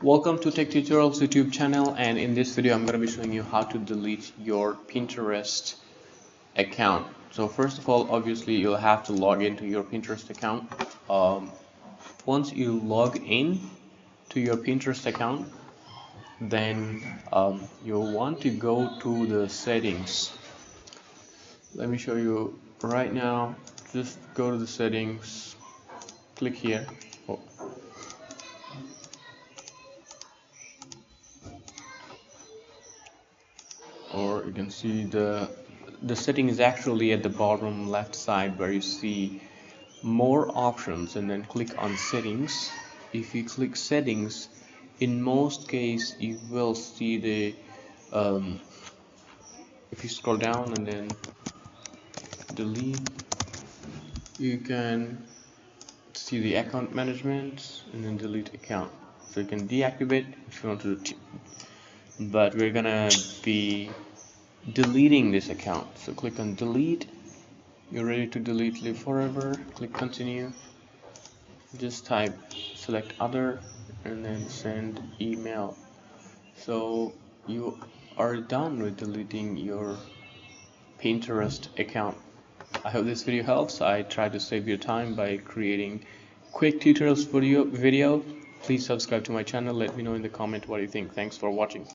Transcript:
Welcome to TechTutorials YouTube channel, and in this video I'm going to be showing you how to delete your Pinterest account. So first of all, obviously you'll have to log into your Pinterest account. Once you log in to your Pinterest account, then you'll want to go to the settings. Let me show you right now. Just go to the settings, click here. Or you can see the setting is actually at the bottom left side where you see more options, and then click on settings. If you click settings, in most cases you will see the if you scroll down and then delete, you can see the account management and then delete account. So you can deactivate if you want to, but we're gonna be deleting this account. So click on delete. You're ready to delete, live forever. Click continue. Just type select other and then send email. So you are done with deleting your Pinterest account. I hope this video helps. I try to save your time by creating quick tutorials video. Please subscribe to my channel. Let me know in the comment what you think. Thanks for watching.